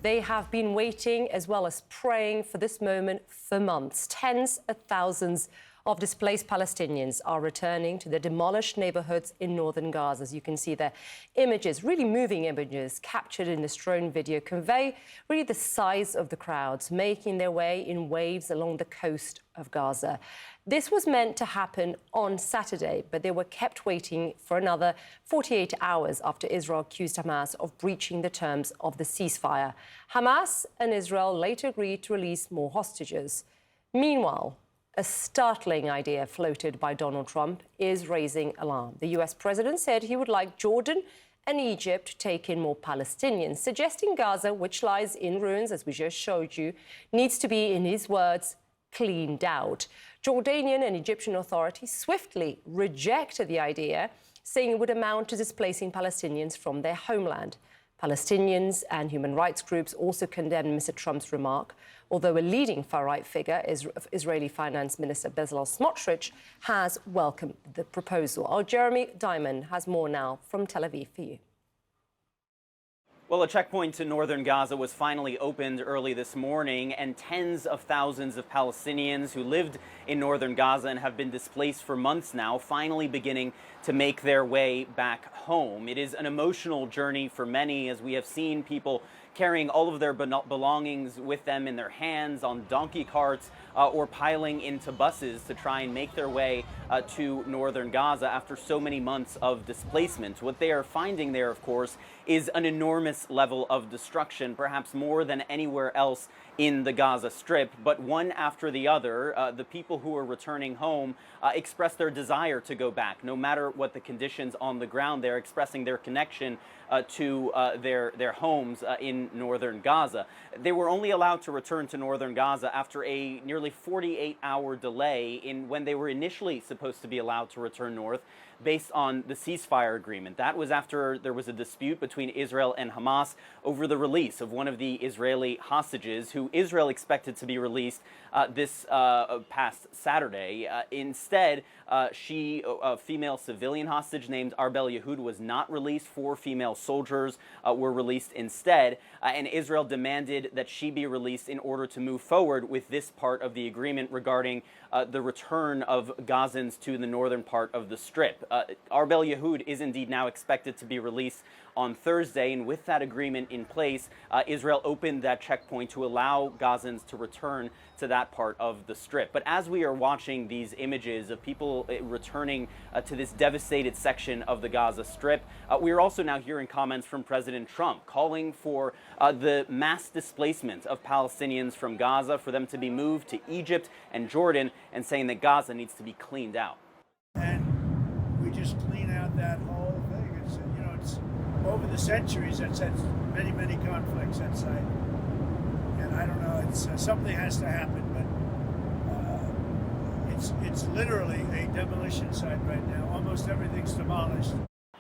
They have been waiting as well as praying for this moment for months. Tens of thousands of displaced Palestinians are returning to their demolished neighborhoods in northern Gaza. As you can see there, images, really moving images captured in this drone video convey really the size of the crowds making their way in waves along the coast of Gaza. This was meant to happen on Saturday, but they were kept waiting for another 48 hours after Israel accused Hamas of breaching the terms of the ceasefire. Hamas and Israel later agreed to release more hostages. Meanwhile, a startling idea floated by Donald Trump is raising alarm. The US president said he would like Jordan and Egypt to take in more Palestinians, suggesting Gaza, which lies in ruins, as we just showed you, needs to be, in his words, cleaned out. Jordanian and Egyptian authorities swiftly rejected the idea, saying it would amount to displacing Palestinians from their homeland. Palestinians and human rights groups also condemned Mr. Trump's remark, although a leading far-right figure, Israeli Finance Minister Bezalel Smotrich, has welcomed the proposal. Our Jeremy Diamond has more now from Tel Aviv for you. Well, a checkpoint to northern Gaza was finally opened early this morning, and tens of thousands of Palestinians who lived in northern Gaza and have been displaced for months now finally beginning to make their way back home. It is an emotional journey for many, as we have seen people carrying all of their belongings with them in their hands on donkey carts or piling into buses to try and make their way to northern Gaza after so many months of displacement. What they are finding there, of course, is an enormous level of destruction, perhaps more than anywhere else in the Gaza Strip. But one after the other, the people who are returning home express their desire to go back, no matter what the conditions on the ground. They're expressing their connection to their homes in northern Gaza. They were only allowed to return to northern Gaza after a nearly 48-hour delay in when they were initially supposed to be allowed to return north based on the ceasefire agreement. That was after there was a dispute between Israel and Hamas over the release of one of the Israeli hostages, who Israel expected to be released this past Saturday. Instead, a female civilian hostage named Arbel Yehud was not released. 4 female soldiers were released instead, and Israel demanded that she be released in order to move forward with this part of the agreement regarding the return of Gazans to the northern part of the Strip. Arbel Yehud is indeed now expected to be released on Thursday, and with that agreement in place, Israel opened that checkpoint to allow Gazans to return to that part of the Strip. But as we are watching these images of people returning to this devastated section of the Gaza Strip, we are also now hearing comments from President Trump calling for the mass displacement of Palestinians from Gaza, for them to be moved to Egypt and Jordan, and saying that Gaza needs to be cleaned out. And we just clean out that whole thing. It's, you know, it's over the centuries that's had many, many conflicts that site. And I don't know, it's something has to happen, but it's literally a demolition site right now. Almost everything's demolished.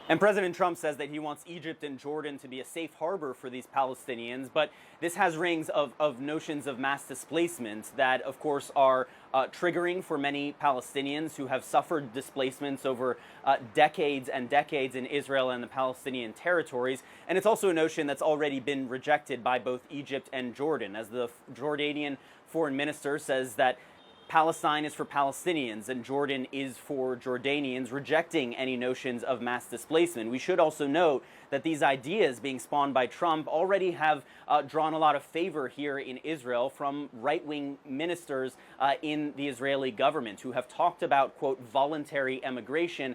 And President Trump says that he wants Egypt and Jordan to be a safe harbor for these Palestinians, but this has rings of notions of mass displacement that, of course, are triggering for many Palestinians who have suffered displacements over decades and decades in Israel and the Palestinian territories. And it's also a notion that's already been rejected by both Egypt and Jordan, as the Jordanian foreign minister says that Palestine is for Palestinians and Jordan is for Jordanians, rejecting any notions of mass displacement. We should also note that these ideas being spawned by Trump already have drawn a lot of favor here in Israel from right-wing ministers in the Israeli government who have talked about, quote, voluntary emigration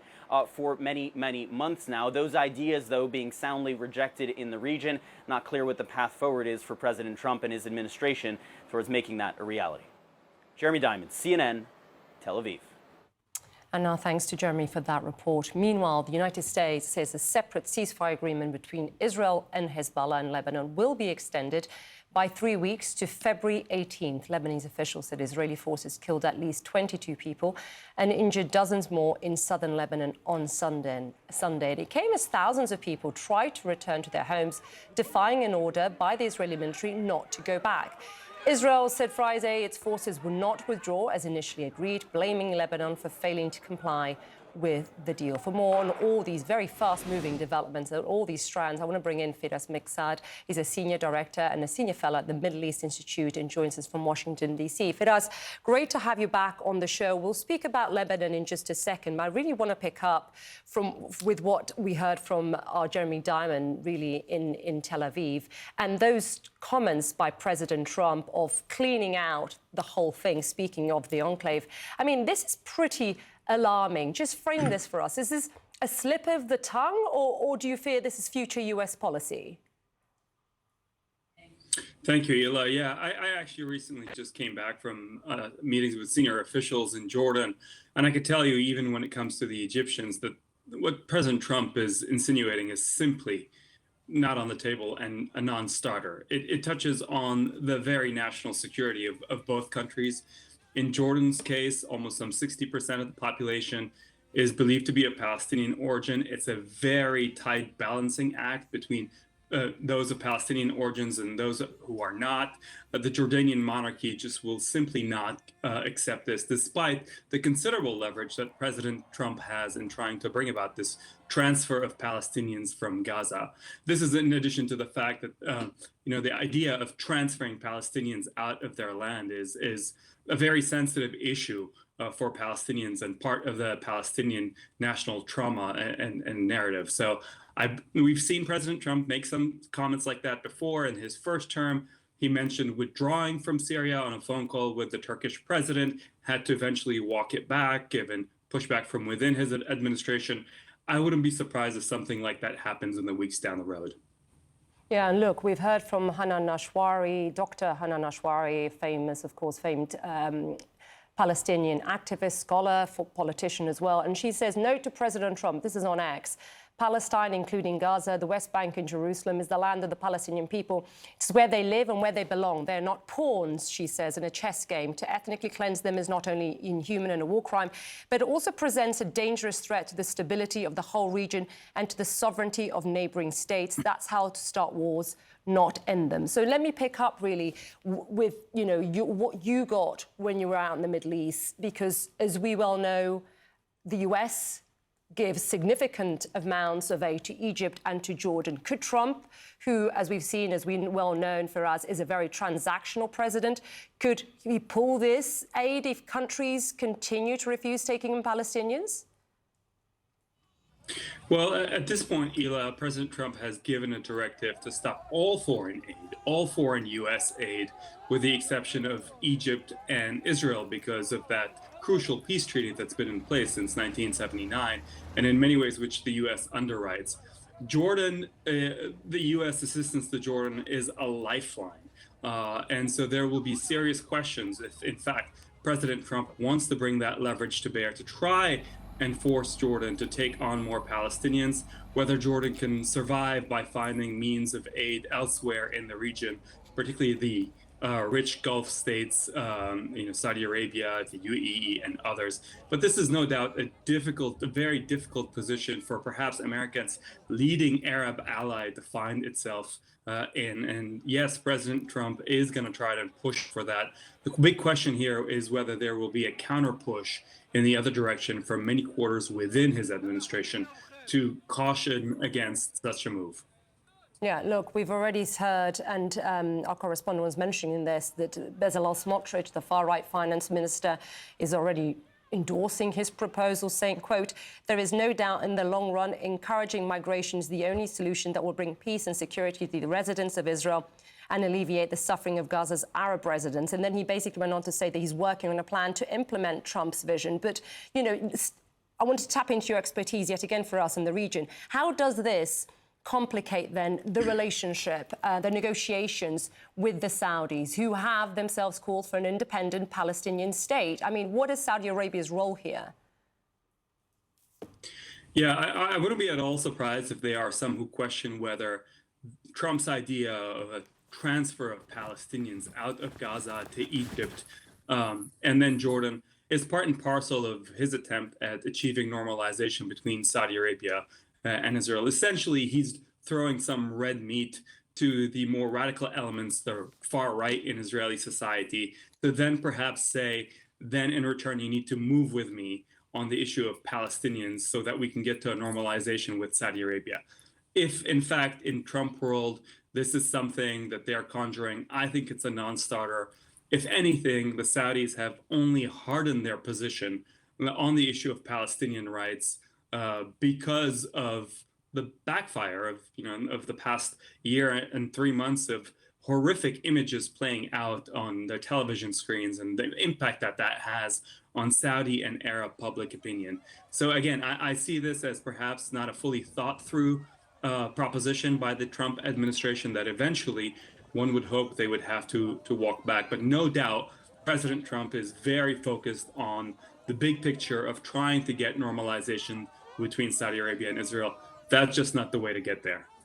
for many, many months now. Those ideas, though, being soundly rejected in the region. Not clear what the path forward is for President Trump and his administration towards making that a reality. Jeremy Diamond, CNN, Tel Aviv. And now thanks to Jeremy for that report. Meanwhile, the United States says a separate ceasefire agreement between Israel and Hezbollah in Lebanon will be extended by 3 weeks to February 18th. Lebanese officials said Israeli forces killed at least 22 people and injured dozens more in southern Lebanon on Sunday. It came as thousands of people tried to return to their homes, defying an order by the Israeli military not to go back. Israel said Friday its forces will not withdraw as initially agreed, blaming Lebanon for failing to comply with the deal. For more on all these very fast-moving developments and all these strands, I want to bring in Firas Miksad. He's a senior director and a senior fellow at the Middle East Institute and joins us from Washington, D.C. Firas, great to have you back on the show. We'll speak about Lebanon in just a second, but I really want to pick up with what we heard from our Jeremy Diamond, really, in Tel Aviv, and those comments by President Trump of cleaning out the whole thing, speaking of the enclave. I mean, this is pretty alarming. Just frame this for us. Is this a slip of the tongue, or do you fear this is future U.S. policy? Thank you, Ela. Yeah, I actually recently just came back from meetings with senior officials in Jordan, and I could tell you, even when it comes to the Egyptians, that what President Trump is insinuating is simply not on the table and a non-starter. It touches on the very national security of both countries. In Jordan's case, almost some 60% of the population is believed to be of Palestinian origin. It's a very tight balancing act between those of Palestinian origins and those who are not. The Jordanian monarchy just will simply not accept this, despite the considerable leverage that President Trump has in trying to bring about this transfer of Palestinians from Gaza. This is in addition to the fact that the idea of transferring Palestinians out of their land is a very sensitive issue for Palestinians and part of the Palestinian national trauma and narrative. So we've seen President Trump make some comments like that before. In his first term, he mentioned withdrawing from Syria on a phone call with the Turkish president, had to eventually walk it back, given pushback from within his administration. I wouldn't be surprised if something like that happens in the weeks down the road. Yeah, and look, we've heard from Hanan Ashwari, Dr. Hanan Ashwari, famed Palestinian activist, scholar, politician as well. And she says, note to President Trump, this is on X, Palestine, including Gaza, the West Bank and Jerusalem, is the land of the Palestinian people. It's where they live and where they belong. They're not pawns, she says, in a chess game. To ethnically cleanse them is not only inhuman and a war crime, but it also presents a dangerous threat to the stability of the whole region and to the sovereignty of neighboring states. That's how to start wars, not end them. So let me pick up really with, what you got when you were out in the Middle East, because as we well know, the US gives significant amounts of aid to Egypt and to Jordan. Could Trump, who, as we've seen, as we well known for us, is a very transactional president, could he pull this aid if countries continue to refuse taking in Palestinians? Well, at this point, Ela, President Trump has given a directive to stop all foreign aid, all foreign U.S. aid, with the exception of Egypt and Israel, because of that crucial peace treaty that's been in place since 1979, and in many ways which the U.S. underwrites. Jordan, the U.S. assistance to Jordan is a lifeline. And so there will be serious questions if, in fact, President Trump wants to bring that leverage to bear to try and force Jordan to take on more Palestinians, whether Jordan can survive by finding means of aid elsewhere in the region, particularly the rich Gulf states, Saudi Arabia, the UAE, and others. But this is no doubt a very difficult position for perhaps America's leading Arab ally to find itself in. And yes, President Trump is going to try to push for that. The big question here is whether there will be a counter push in the other direction from many quarters within his administration to caution against such a move. Yeah, look, we've already heard, and our correspondent was mentioning this, that Bezalel Smotrich, the far-right finance minister, is already endorsing his proposal, saying, quote, there is no doubt in the long run, encouraging migration is the only solution that will bring peace and security to the residents of Israel and alleviate the suffering of Gaza's Arab residents. And then he basically went on to say that he's working on a plan to implement Trump's vision. But, I want to tap into your expertise yet again for us in the region. How does this complicate then the relationship, the negotiations with the Saudis, who have themselves called for an independent Palestinian state? I mean, what is Saudi Arabia's role here? Yeah, I wouldn't be at all surprised if there are some who question whether Trump's idea of a transfer of Palestinians out of Gaza to Egypt and then Jordan is part and parcel of his attempt at achieving normalization between Saudi Arabia and Israel. Essentially, he's throwing some red meat to the more radical elements, the far right in Israeli society, to then perhaps say, then in return, you need to move with me on the issue of Palestinians so that we can get to a normalization with Saudi Arabia. If, in fact, in Trump world, this is something that they're conjuring, I think it's a non-starter. If anything, the Saudis have only hardened their position on the issue of Palestinian rights because of the backfire of the past year and 3 months of horrific images playing out on their television screens and the impact that that has on Saudi and Arab public opinion. So again, I see this as perhaps not a fully thought through proposition by the Trump administration that eventually one would hope they would have to walk back. But no doubt, President Trump is very focused on the big picture of trying to get normalization between Saudi Arabia and Israel. That's just not the way to get there.